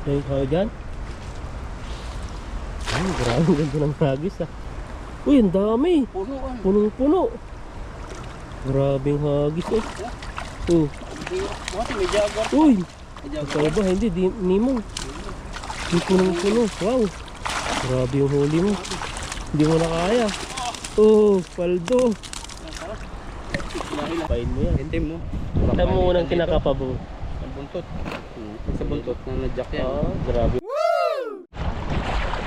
May tayo dyan. Ay, grabe ganda ng hagis ah. Uy, ang dami. Puno ah. Punong-puno. Grabing hagis oh. Oh. Buhat, may jaguar. Uy, May jaguar. ikaw ba? Hindi, di, nimong. May punong-puno. Wow. Grabe yung huli mo. Hindi mo na kaya. Oh, paldo. Pain mo yan. Itim mo. Ito mo unang kinakapabo. Sa buntot. Sa buntot na nadyak yan. Ah, grabe.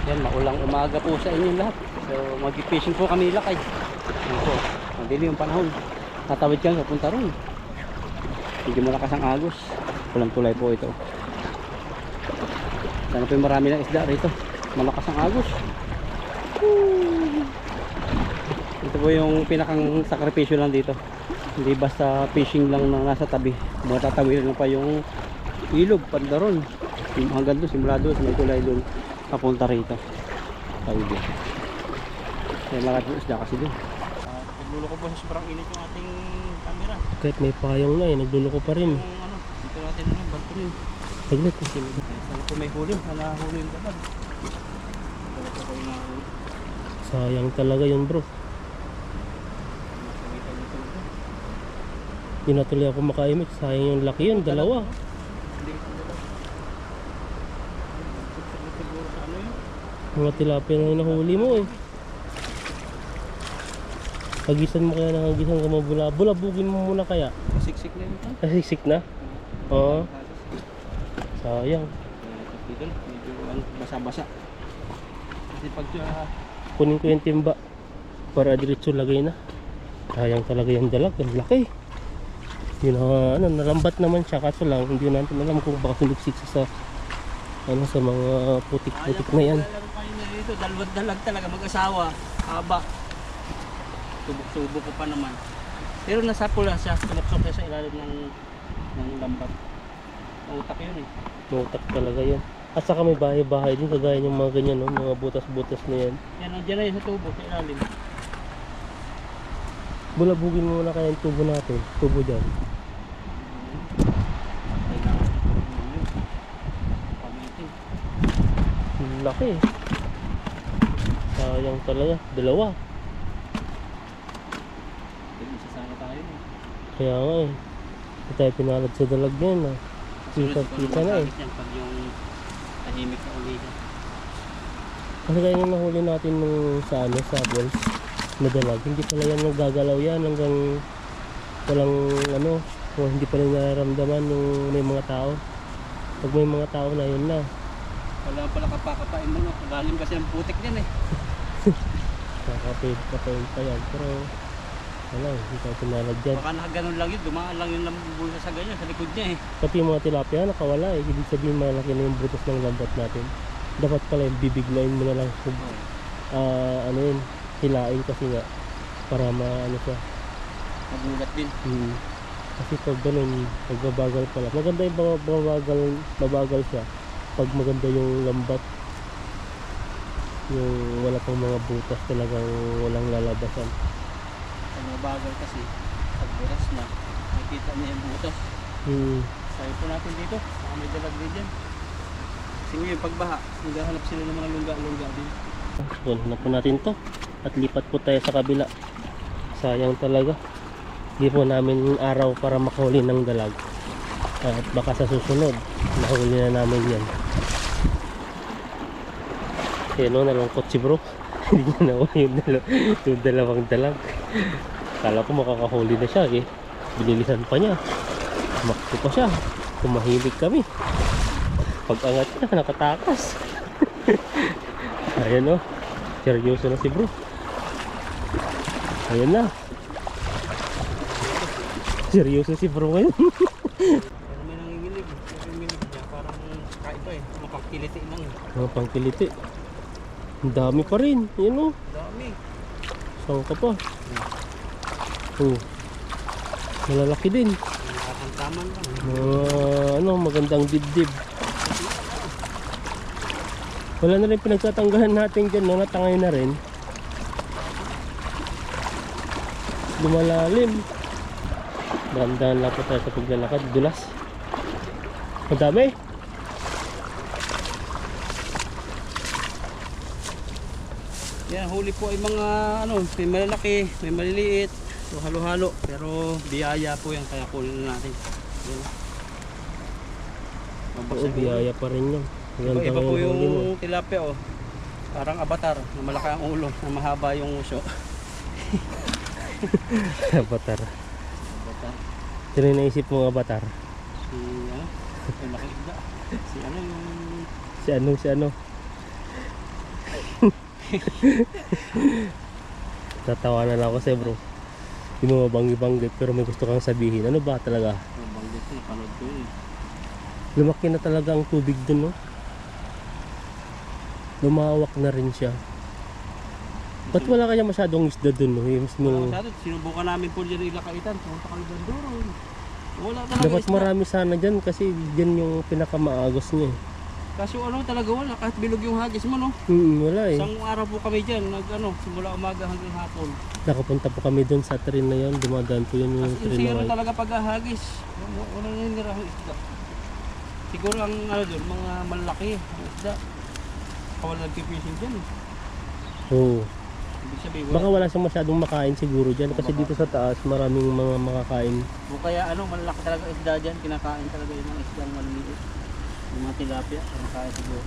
Yan, maulang umaga po sa inyo lahat. So, mag-fishing po kami lakay. Yan po. Madilim yung panahon. Tatawid ka, papunta ron. Hindi mo lakas ang agos. Walang tulay po ito. Sana po yung marami ng isda rito. Malakas ang agos. Ito po yung pinakang sakripisyo lang dito. Hindi basta fishing lang na nasa tabi. Matatawid lang pa yung ilog, pandaron. Hanggang doon, simula doon, sa may tulay doon. Papunta rito. Tawid yun. Kaya maraming isda kasi doon. Nagluloko po sa sobrang init yung ating camera. Kahit may payong na eh, nagluloko pa rin. Yung ano, dito natin ano, banto yun. Saglit. Sana po may huli, sana huli yung dalag. Sana po kayo nahuli. Sayang talaga yun bro. Nakikita niyo ito. Hindi na tuloy ako makaimik. Sayang yung laki yun, dalawa. Hindi ko dalag. Siguro sa ano yun? Mga tilapia na yung nahuli mo eh. Hagisan mo kaya ng hagisan ka mabula. Bulabugin mo muna kaya. Siksik na yun. Nasisik na? Oo. Sayang. Dito, medyo basa-basa. Kasi pag Kunin ko yung timba para diretso lagay na. Sayang talaga yung dalag. Ang laki. Yun ano, nalambat naman siya. Kaso lang, hindi natin alam kung baka sumiksik sa ano, sa mga putik-putik na yan. Alam pa yun dito, dalawang dalag talaga mag-asawa. Haba. Subok-subok ko pa naman. Pero nasa pula siya, sumuksok siya sa ilalim ng lambat. Utak yun eh. Mutak talaga yan. At saka may bahay-bahay din kagaya yung mga ganyan, no? Mga butas-butas na yan. Yan, nandiyan na yun sa tubo, sa ilalim. Bulabugin mo muna kaya yung tubo natin. Tubo dyan. Pamitin. Ang laki. Sayang talaga. Dalawa. Isa sana tayo eh. Kaya nga eh. Hindi tayo pinalad sa dalag yan. Ah. Kita na eh. Pag yung tahimik na ulihan. Kasi kaya yung nahuli natin nung sa ano, sa balls na dalag. Hindi pala yan nagagalaw yan hanggang walang ano. O hindi pala nararamdaman yung may mga tao. Pag may mga tao na yun na. Wala pala kapakapain mo. Lalim kasi ang putik din eh. Kakapain pa yan. Pero wala, hindi tayo pinalad dyan. Baka nakaganon lang yun. Dumaan lang yung bulsa sa ganyan. Sa likod niya eh. Pati yung mga tilapia nakawala eh. Ibig sabihin malaki na yung butas ng lambat natin. Dapat pala yung bibiglayin mo na lang kung ano yun, hilain kasi nga para maano siya. Mabugat din. Kasi pag ganun, magbabagal pala. Maganda yung mabagal siya pag maganda yung lambat. Yung wala pang mga butas, talagang walang lalabasan. Pag mabagal kasi, pag butas na, nakikita niya yung butas. Sabi po natin dito, baka may dalag din dyan. Kasi ngayon pagbaha, naghahanap sila ng mga lungga-lungga din. So, hanap po natin to at lipat po tayo sa kabila. Sayang talaga. Hindi po namin araw para makahuli ng dalag. At baka sa susunod, mahuli na namin yan. Yan o, nalungkot si bro. Hindi niya nahuli yung dalawang dalag. Kala ko makakahuli na siya eh. Binilisan pa niya. Makto pa siya. Tumahimik kami. Pag angat niya, nakatakas. Ayan o. Seryoso na si bro. Ayan na. Seryoso si bro ngayon. Pero may nanginginig. Nanginginig niya, parang kaiba eh. Mapagkiliti lang eh. Mga pangkiliti. Ang dami pa rin. Yan o. Dami. Saan ka pa? Malalaki din. Nakakantaman lang. Ano, magandang dibdib. Wala na rin pinagtatanggalan natin dyan, no? Natangay na rin. Lumalalim. Dahan-dahan lang po tayo sa paglalakad. Dulas. Madami. Yan, huli po ay mga ano, may malalaki, may maliliit. So halo-halo, pero biyaya po yan kaya kunin na natin. Yan. Oo, biyaya pa rin yan. Ganda Iba po ng huli mo. yung tilapia oh. Parang avatar, na malaki ang ulo, na mahaba yung uso. Avatar. Avatar. Sino yung naisip mong avatar? Si ano? Yung laki isda. Si ano yung... Si ano? Tatawa na lang ako sa'yo bro. Hindi mo mabanggi-banggit pero may gusto kang sabihin. Ano ba talaga? Yung banggit ko, panood ko yun eh. Lumaki na talaga ang tubig dun, no? Lumawak na rin siya. Ba't wala kaya masyadong isda dun, no? Yung mismong... Masyado, sinubukan namin po dyan ilakaitan. Pumunta kami dyan doon. Wala talaga Dapat isda. marami sana dyan kasi dyan yung pinakamaagos niya eh. Kaso ano talaga wala, kahit bilog yung hagis mo no. Wala eh. Isang araw po kami dyan, simula umaga hanggang hapon. Nakapunta po kami dun sa train na yun. Dumadaan po yun yung As in train na zero white. talaga pag-hagis. Walang nangyayari isda. Siguro ang ano dun, mga malaki ang isda. Kawala nagpipishing dyan. Oo. Ibig sabihin Baka wala. wala siyang masyadong makain siguro dyan kasi dito sa taas maraming mga makakain. O kaya malaki talaga isda dyan, kinakain talaga yung mga isdang maliliit. Yung mga tilapia, kinakain siguro.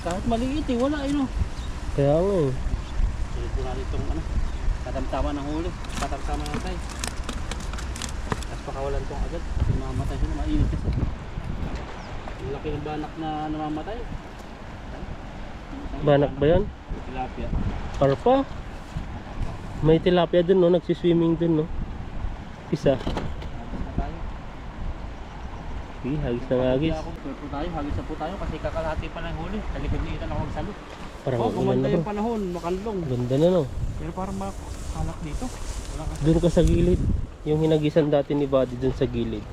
Kahit maliit eh, wala Kaya nga eh. Sulit ko natin itong katamtama ng huli, katamtama ng tayo. Tapos pakawalan itong agad, kasi mamamatay sila, mainit kasi. Yung laki ng banak na namamatay. Banak ba yan? Tilapia. Karpa? May tilapia dun, no? Nagsiswimming dun, no? Isa. Hagis na tayo. Hagis ng hagis. Hagis na po tayo kasi kakalahati pa ng huli. Talikod niitan ako magsalo. Parang Oh, ulan gumanda na yung bro. panahon, makanlong. Ganda na, no? Pero parang makalak dito. Wala ka. Doon ka sa gilid. Yung hinagisan dati ni Buddy dun sa gilid.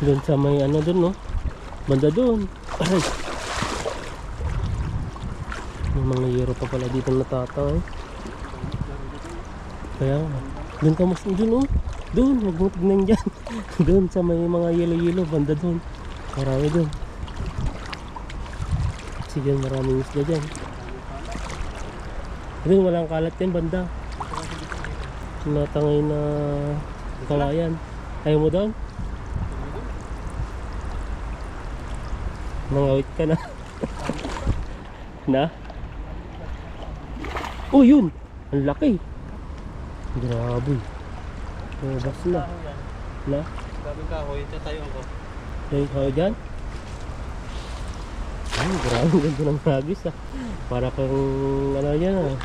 Doon sa may ano dun, no? Banda dun. Aray. May mga yero pa pala dito natataw eh. Kaya nga. Doon ka mas dun, oh. Doon, huwag mo tignan dyan. Doon sa may mga yelo-yelo, banda doon. Marami doon. Kasi dyan maraming isda dyan. Doon walang kalat yan, banda. Natangay na kawayan. Ayaw mo doon? Nangawit ka na. Na? Oh, yun! Ang laki! Grabe. Bas na. Na? Gabing kahoy, tatayo ako. May kayo dyan? Ay, grabe. Ganda ng hagis ah. Para kang ano yan ah.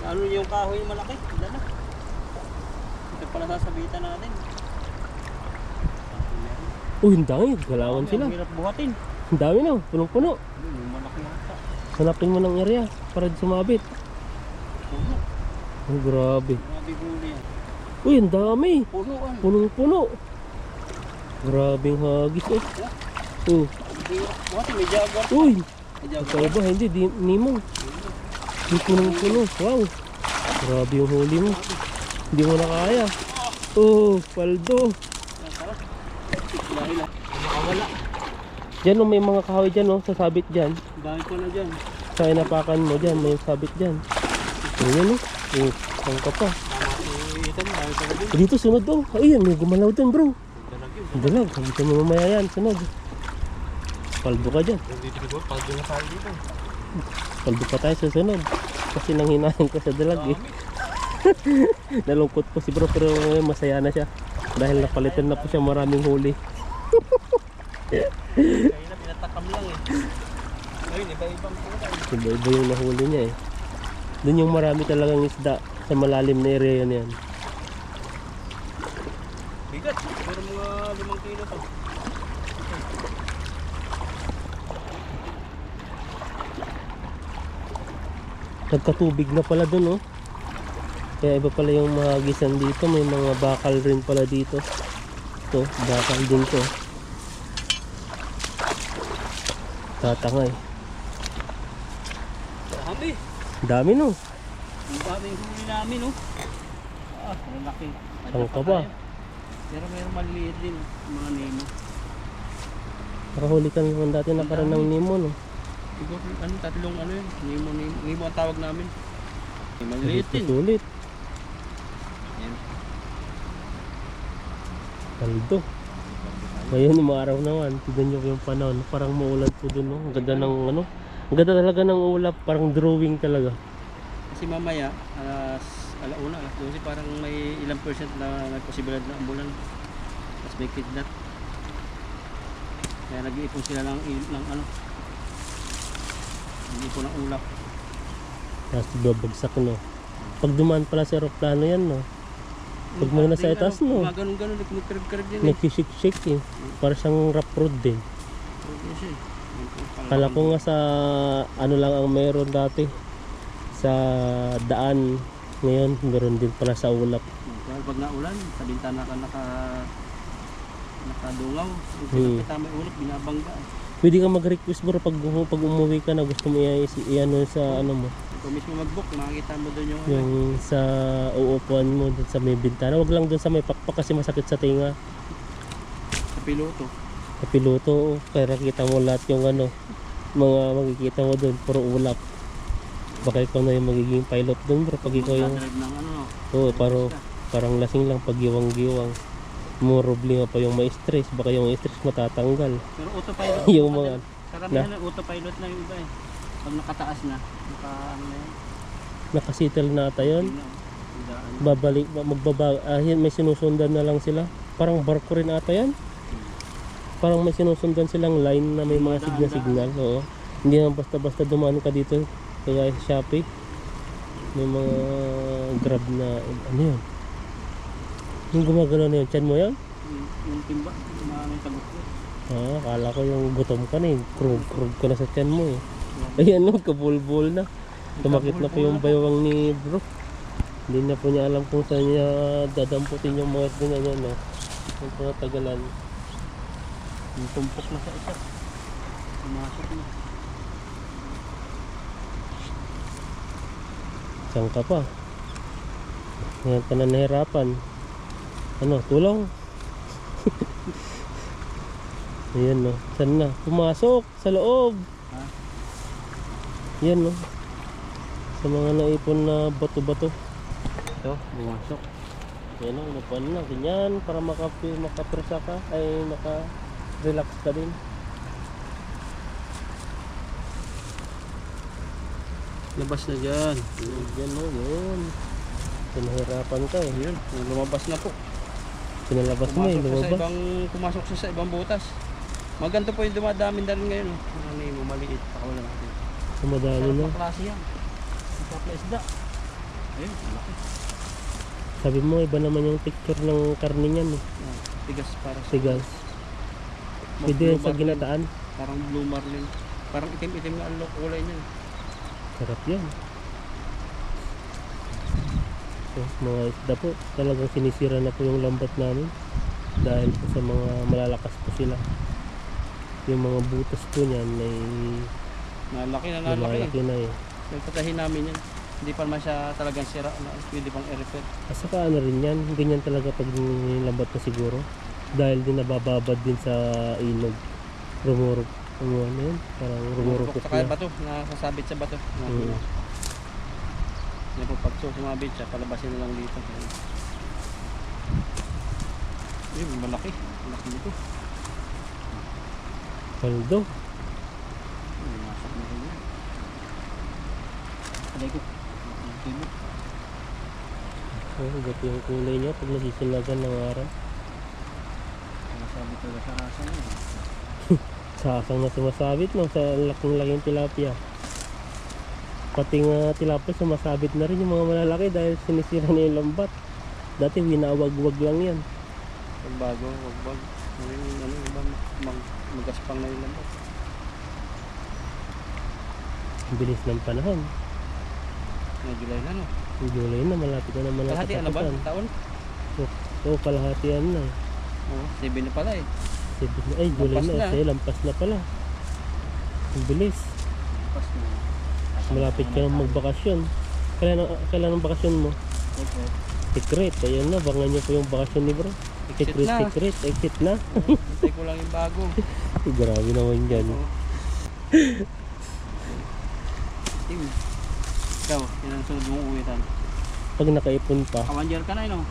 Ano yung kahoy malaki? Dala na. Ito pala sasabitan natin. Uy, ang dami. Galawan sila. Ang hirap buhatin. Ang dami na. Punong-puno. Yung malaki hata. Hanapin mo ng area para di sumabit. Puno. Ay, grabe. Mga biguli yan. Uy, ang dami. Punuan. Punong-puno. Grabing hagis oh. Oh. Hirap buhatin. May jaguar. Uy, May jaguar. kaya ba? Hindi, Nemo. Hindi punong-puno. Wow. Grabe yung huli mo. Hindi mo na kaya. Oh, paldo. Yan, tara. Dahil makawala. Diyan oh, may mga kahoy dyan oh, sasabit dyan. Dahil ko na dyan. Sa inapakan mo dyan, may sabit dyan. Ayan oh. Oh, saan ka pa? Tama si Ethan. Dahil ko na dyan. Dito sunod oh. Ayun, may gumalaw dyan bro. Dalag yun. Ang dalag, sabitan mo mamaya yan, sunod. Paldo ka dyan. Dito ko, pag doon na tayo dito. Paldo pa tayo sa sunod. Kasi nanghinahin ko sa dalag eh. Nalungkot po si bro pero ngayon masaya na siya. Dahil napalitan na po siya maraming huli. Kaya na pinatakam lang eh. Ngayon, iba-ibang kulay. Iba-iba yung nahuli niya eh. Doon yung marami talagang isda sa malalim na area na yan. Bigat. Siguro mga 5 kilo to. Nagkatubig na pala doon oh. Kaya iba pala yung mahagisan dito. May mga bakal rin pala dito. Ito, bakal din to. Tatangay. Dami. Dami no. Ang daming huli namin oh. Ah, ang laki. Saan ka ba? Pero mayroong maliliit din, mga Nemo. Nakahuli ka naman dati nakaraan ng Nemo, no? Siguro, tatlong ano yun, Nemo ang tawag namin. Maliliit din. Sulit. Yan. Paldo. Ngayon, yung mga araw naman, tignan nyo yung panahon. Parang maulan po dun, no? Ang ganda ng ano. Ang ganda talaga ng ulap, parang drawing talaga. Kasi mamaya, alauna, alas 12, parang may ilang percent na may posibilidad na ambulan. Tapos may kidnap. Kaya nag-iipon sila ng ano, nag-iipon ng ulap. Tapos babagsak, no? Pag dumaan pala sa aeroplano yan, no? Pag may nasa itaas, no? Mga ganun-ganun, nagkarag-karag yan eh. Nagkishik-shik, eh. Para siyang rough road din. Yes, eh. Kala ko nga sa ano lang ang meron dati sa daan. Ngayon, meron din pala sa ulap. Kaya pag naulan, sa bintana ka nakadungaw. Kita may ulap, binabangga. Pwede ka mag-request bro pag umuwi ka na gusto mo i-ano sa ano mo. Kung mismo mag-book, makikita mo doon yung Yung sa uupuan mo dun sa may bintana. Wag lang dun sa may pakpak kasi masakit sa tinga. sa piloto. Sa piloto, kaya nakita mo lahat yung ano, mga makikita mo dun, puro ulap. Baka ikaw na yung magiging pilot dun bro pag ikaw yung... Magdadrive ng ano, Oo, parang lasing lang pag giwang-giwang. More problema pa yung may stress, baka yung stress matatanggal. pero autopilot. Yung mga karamihan na autopilot na yung iba eh. Pag nakataas na, ano na yun. nakasettle na ata yun. Hindi na, ang daan. Babalik, may sinusundan na lang sila. Parang barko rin ata yan. Parang may sinusundan silang line na may mga signal. Oo. Hindi naman basta-basta dumaan ka dito. Kaya sa Shopee, may mga grab na, ano yun? Yung gumagano na yun, tiyan mo yan? Yung timba, yung mga may tagot ko. Akala ko yung gutom ka na eh. Krug ka na sa tiyan mo eh. Ayan no, kabulbul na. Tumakit na po yung baywang ni bro. Hindi na po niya alam kung saan niya dadamputin yung mga ganyan yan, no? Yung pangataгаlan. Yung tumpok na sa isa. Pumasok na. Saan ka pa? Ngayon ka na nahirapan. Ano, tulong? Ayan no, saan na? Pumasok sa loob. Ha? Yan no. Sa mga naipon na bato-bato. Ito, bumasok. Yan o, inupuan na. Ganyan, para makapresa ka. Ay, maka-relax ka din. Labas na dyan. Yan o, yun. Pinahirapan ka eh. Ayun, lumabas na po. Pinalabas mo eh, lumabas. Pumasok siya sa ibang butas. Maganda po yung dumadami na rin ngayon. Ano yung maliit. Pakawalan natin. Sumadali Sarap na. na klase yan. Sarap na isda. Ayun, malaki. Sabi mo, iba naman yung texture ng karne niyan eh. Yan, tigas para sa... Tigas. Pwede yan sa ginataan. Parang blue marlin. Parang itim-itim na ang kulay niya. Sarap yan. So, mga isda po, talagang sinisira na po yung lambat namin. Dahil po sa mga malalakas po sila. Yung mga butas po niyan ay Malaki na nalaki. lumalaki na eh. Nagtatahin namin yan. Hindi pa naman siya talagang sira. Pwede pang i-repair. At saka ano rin yan, ganyan talaga pag nilambat na siguro. Dahil din nabababad din sa ilog. Rumurok. Ano yun? Parang rumurupok Saka na. bato, nakasabit sa bato. Yan po pag sumabit siya, palabasin na lang dito. Ayun, malaki. Malaki dito. Paldo. Masak na rin yan. Alay ko. So, gato yung kulay niya pag nasisilagan ng araw. Nasabi ko sa asa na yun. Sasang na sumasabit no, sa laking tilapia. Pati nga tilapia sumasabit na rin yung mga malalaki dahil sinisira na yung lambat. Dati winawag-wag lang yan. Pagbago, wagbag. Ano iba, magaspang na yung lambat. Ang bilis ng panahon. May July na no. Yung July na, malapit na naman ang Kalahati ano ba? katapusan. Taon? Oo, kalahatian na. Oo, 7 na pala eh. Ay, July Lampas na. na. Kasi lampas na pala. Ang bilis. Pas na. Malapit ka nang magbakasyon. Kailan ang bakasyon mo? Secret, ayun na, bangan nyo po yung bakasyon ni bro. Exit na. Secret, exit na. Hintay ko lang yung bago. Grabe naman yan. Team. Ikaw, yun ang sunod mong uwitan. Pag nakaipon pa, 1 year ka na yun, no?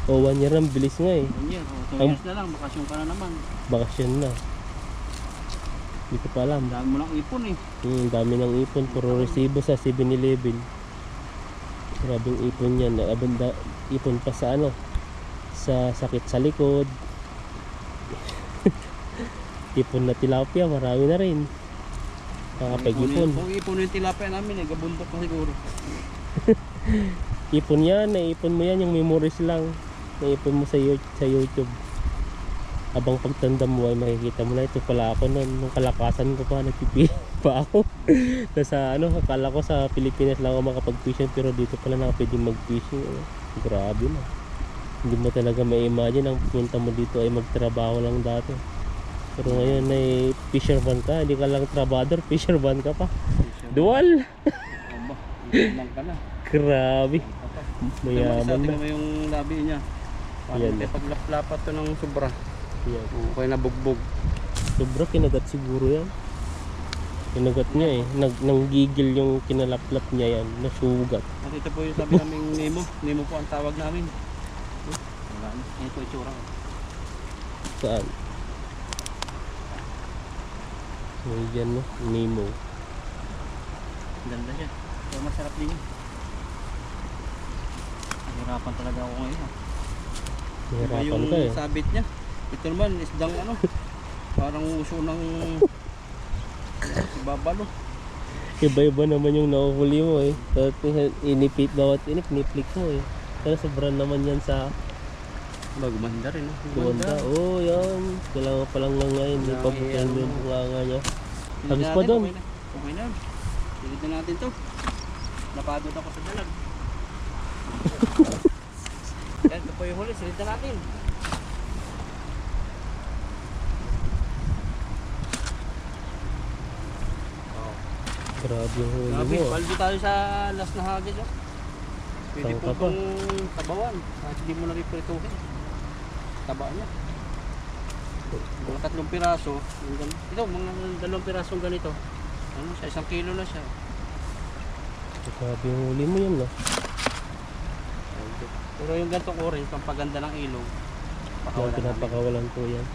o 1 year ang bilis nga eh. 1 year, 2 Ang- years na lang, bakasyon ka na naman. Bakasyon na. Hindi ko pa alam. Dami mo lang ipon eh. Dami ng ipon, puro resibo sa 7-Eleven. Grabing ipon yan. Abanda, ipon pa sa ano, sa sakit sa likod. Ipon na tilapia, marami na rin. Nakapag-ipon. Kung ipon yung tilapia namin eh, gabundok pa siguro. Ipon yan, naipon mo yan, yung memories lang. Naipon mo sa YouTube. Habang pagtanda mo ay makikita mo na, ito pala ako noon, nung kalakasan ko pa, nagpipili pa ako. Nasa ano, akala ko sa Pilipinas lang ako makapag-fishing, pero dito pala na pwedeng mag-fishing. Ano. Grabe na. Hindi mo talaga ma-imagine ang punta mo dito ay magtrabaho lang dati. Pero ngayon ay fisherman ka, hindi ka lang trabador, fisherman ka pa. Dual! Aba, ipon lang ka na. Grabe. Mayaman na. Tingnan mo yung labi niya. Parang Yan. may paglaplapat to ng sobra. Yan. Okay na bugbog. Sobra kinagat siguro yan. Kinagat niya eh. Nanggigil yung kinalaplap niya yan. Nasugat. At ito po yung sabi naming Nemo. Nemo po ang tawag namin. Wala na. Yan po yung tsura ko. Saan? Yan no? Nemo. Ganda siya. Pero masarap din yun. Nahirapan talaga ako ngayon. Iba Nahirapan yung ka eh. sabit niya. Ito naman, isdang ano. Parang uso ng babalo. Iba-iba naman yung nakuhuli mo eh. Inipit bawat inip-niplik mo eh. Pero sobrang naman yan sa Gumanda rin. Gumanda. Oh, yan. Kailangan pa lang nga ngayon. Hindi pa bukain mo yung bunganga niya. Habis pa doon. Okay na. Silid na natin to. Napagod ako sa dalag. Yan, ito po yung huli. Silid na natin. Grabe yung huli Grabe, mo. paldo tayo sa last na hagis. Oh. Pwede po Tangka pa. itong tabawan. Kahit hindi mo na riprituhin. Taba niya. Mga 3 piraso. Ito, mga 2 pirasong ganito. Ano siya, 1 kilo na siya. Grabe yung huli mo yun no. Pero yung ganitong orange, pampaganda ng ilog. Yung Pakawalan namin. pinapakawalan ko yan.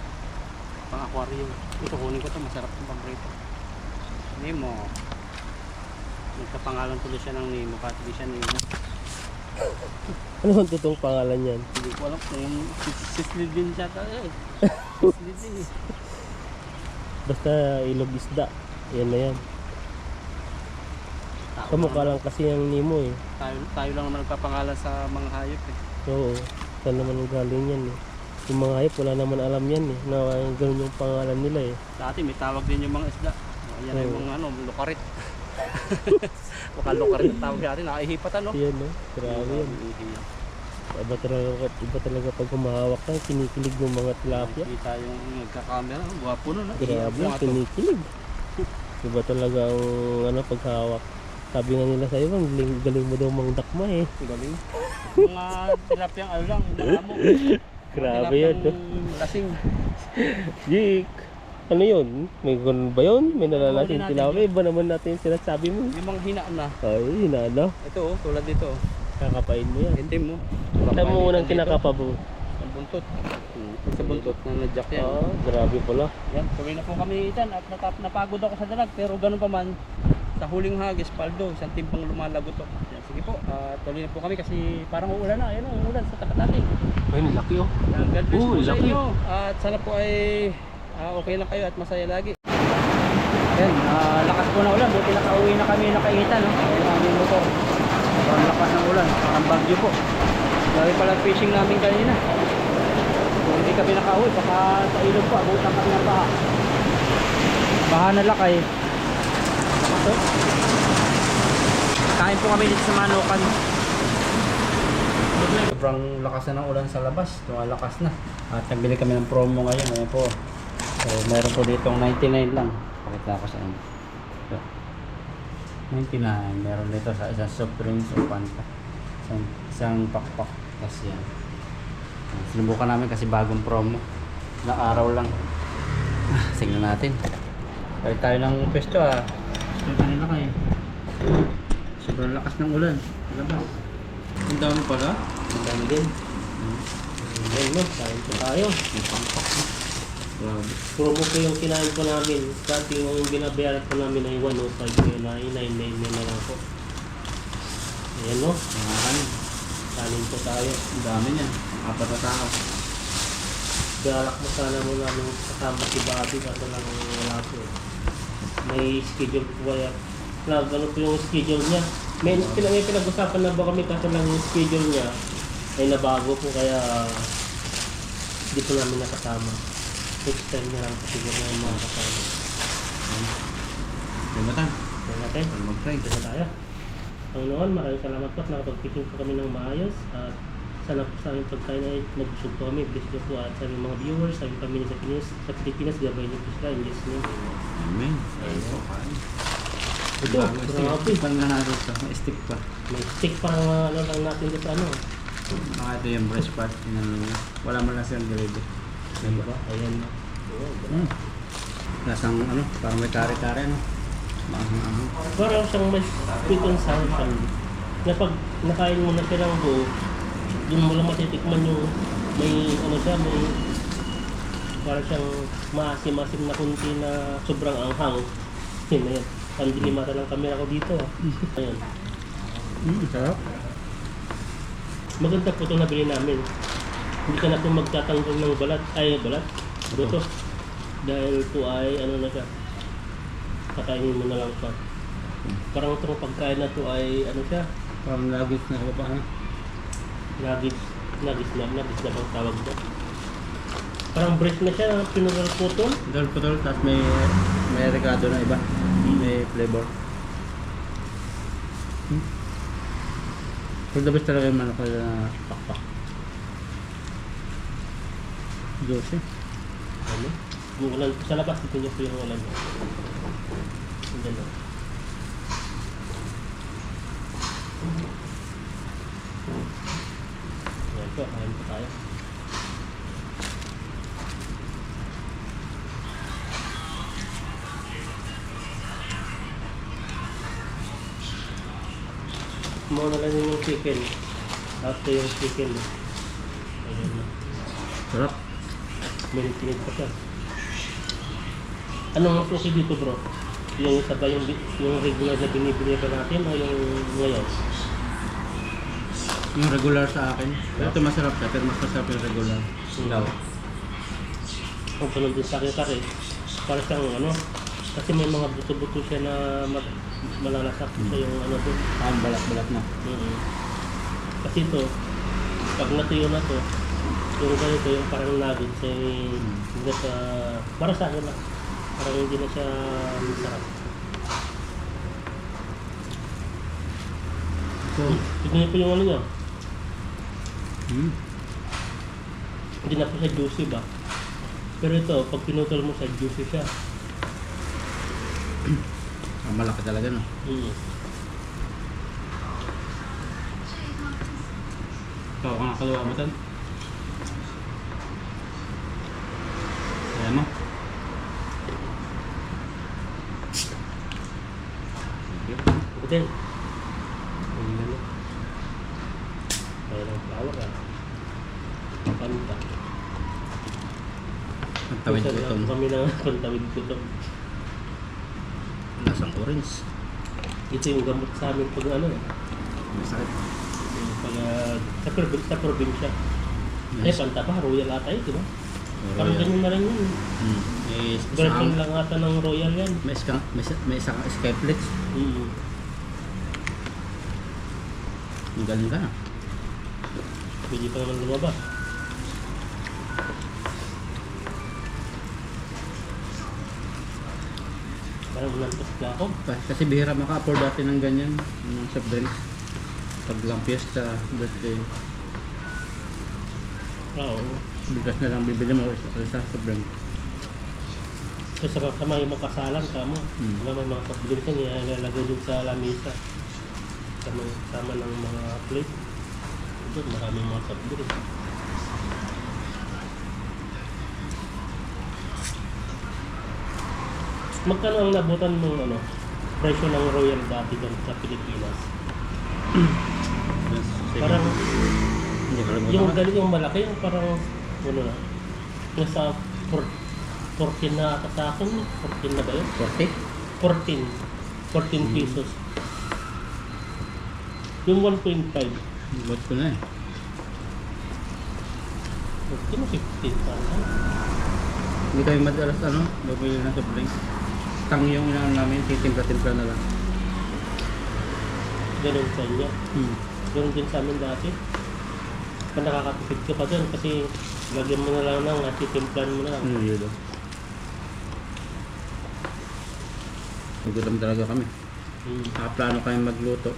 Pang aquarium. Ito, kunin ko ito. Masarap itong pamprito. Nemo. Nagkapangalan tuloy siya ng Nemo. Kahit hindi siya Nemo. Ano ang totoong pangalan yan? Hindi ko alam kung sislid din siya tayo eh. Sislid din eh. Basta ilog isda. Yan na yan. Tao Kamukha lang. lang kasi yung Nemo eh. Tayo lang naman nagpapangalan sa mga hayop eh. Oo. Saan naman ang galing yan eh. Yung mga hayop wala naman alam yan eh. Na ganun yung pangalan nila eh. Dati may tawag din yung mga isda. Yan ay Oo. mga ano, lukarit. Baka lukarit ang tawag natin. Nakahihipatan no? Yan no. Grabe yan. Iba talaga pag humahawak ka, kinikilig yung mga tilapia. Nakikita yung nagka-camera. Guwapo nun. Grabe yan, kinikilig. Iba talaga ang ano, paghawak. Sabi nga nila sa iba, galing mo daw mangdakma eh. Galing. Mga tilapyang ano lang, nangamo. Grabe yan. No? Lasing. Jik! Ano yun? May ganun ba yun? May nalalasing Huli natin tilapia? Iba naman natin yung sinasabi mo. Yung mga hinaan na. Ay, hinala. Ito oh, tulad dito. Oh. Kakapain mo yan. Itim mo. Saan mo unang kinakapa mo? Ang buntot. Sa buntot na nadyak yan. Ah, grabe pala. Yan, tuloy na po kami dyan at napagod ako sa dalag pero ganun pa man sa huling hagis, paldo, isang timpang lumalagot to. Yan, sige po, tuloy na po kami kasi parang uulan na. Ayan o, uulan sa tapat natin. Ay, laki oh. Yan, God bless po sa laki. inyo. At sana po ay okay lang kayo at masaya lagi. Yan, lakas po na ulan. Buti nakauwi na kami nakaitan. No? Ang aming motor. Ang lakas ng ulan. Ang bagyo po. Dahil pala fishing namin kanina. Kung hindi kami nakauwi, baka sa ilog po, abutan kami ng baha. Baha na lakay. So, kain po kami dito sa Manukan. Sobrang lakas na ng ulan sa labas. Lumalakas na. At nagbili kami ng promo ngayon. Ayan po. So, meron po ditong 99 lang. Pakita ko sa inyo. So, 99. Meron dito sa isang soft drinks o panta. Isang pakpak. Tapos yan. Sinubukan namin kasi bagong promo. Ilang araw lang. Tingnan natin. Balik tayo ng pwesto Ito kanina kayo. Sobrang lakas ng ulan. Labas. Ang dami pala. Ang dami din. Ayun no, kain po tayo. Grabe. Promo po yung kinain po namin. Dati yung binabayaran po namin ay 105 ngayon ay 999 na lang po. Ayan no, kanin po tayo. Ang dami niya. 4 na tao. Galak mo sana mo namin kasama si Bobby kaso lang wala po eh. May schedule po kaya. Ano po yung schedule niya? May pinag-usapan na ba kami kaso lang yung schedule niya ay nabago po kaya hindi po namin nakasama. Next time na lang po siguro na mga kasama. Lumatan. Kaya natin, Para mag-try. ito na tayo. Ang noon, maraming salamat po at nakapag-picking po kami ng maayos at sana po sa aming pagkain ay magbusog po kami. Bless nyo po at sa aming mga viewers, sa aming pamilya sa Pilipinas, gabay niyo po sila in Jesus' name. Amen. Ito, grabe. Pag na natin ito, may stick pa. May stick pa ano lang natin dito ano. Ito yung breast part. Wala man lang silang gravy. Diba? Ayan na. Lasang parang may kare-kare Maangang-angang. Parang siyang may sweet and sour siya. Na pag nakain mo na siya ng buo, doon mo lang matitikman yung may may parang siyang maasim-asim na kunti na sobrang anghang. Yun na yan. Pandilimata lang camera ko dito. Ayan. Sarap. Maganda po ito nabili namin. Hindi ka na po magtatanggal ng balat. Buto. Dahil po ay na siya. Kakainin mo na lang siya. Parang itong pagkain na to ay siya. Parang lagis na ako pa. Nagis na bang tawag doon. Parang breast na siya, pinunal putol. Dal putol, tapos may regado na iba. May flavor. Pero the best talaga yung manok na pakpak. Juicy. Ano? Yung ulan sa labas, ito niyo po yung ulan. Diyan o. Ayan po, kain po tayo. Muna lang yung chicken. After yung chicken. Ayan na. Sarap. Minitinig pa siya. Anong susi dito bro? Yung isa ba yung regular na binibili pa natin o yung ngayon? Yung regular sa akin. Pero ito masarap siya, pero mas masarap yung regular. Daw. Kung ganun din sa akin kare, para siyang kasi may mga buto-buto siya na malalasak sa yung doon. Balat-balat na. Kasi ito, pag natuyo na to, yung ganito yung parang nuggets hindi sa, para sa akin lang, parang hindi na siya masarap. So, Tignan niyo po yung niya. hmm. Hindi na po siya juicy ba? Pero ito, pag pinutol mo siya, juicy siya. Malaki talaga no. Ikaw, kung nakaluwa mo tan? Ayan mo. Putin. Ang gano. Kaya lang flower Panta. Nagtawid ko itong Kami na pantawid ko ito. lasang orange. Ito yung gamot sa amin pag Masakit. sa probinsya. Yes. Panta pa, royal ata yun, di ba? Parang Royal. ganyan na rin yun. May Version isang, lang ata ng royal yan. may isang skyplets. Ang galing ka na. Pwede pa naman lumabas. Parang nantos na ako. Kasi bihira maka-afford dati ng ganyan. Ng soft drinks. Pag lang fiesta, birthday. Oo. Bigas na lang bibili mo isa soft drink. Kasi sa mga makasalan ka mo. May mga kapagod ka niya, nilalagay din sa lamesa. Sama ng mga plate. doon, maraming mga soft drink. Magkano ang nabutan mong ano, presyo ng Royal dati doon sa Pilipinas? Parang Hindi ko alam yung kung galing yung malaki, yung parang ano na, nasa 14 na ata sa akin, 14 na ba yun? 40? 14 pesos. Yung 1.5, Ba't ko na eh. 14 na 15 parang. Hindi kami madalas bumili ng soft drink. Tang yung inaano namin, titimpla-timpla na lang. Ganun sa inyo. Ganun din sa amin dati. Pag nakakatipid ka pa doon kasi lagyan mo na lang ng at titimplan mo na. Yun daw. Nagutom talaga kami. Nakaplano kami magluto.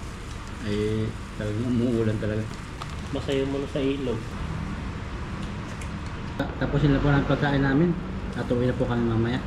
Ay talagang umuulan talaga. Masayo mo na sa ilog. Tapos yun na po ang pagkain namin. At uwi na po kami mamaya.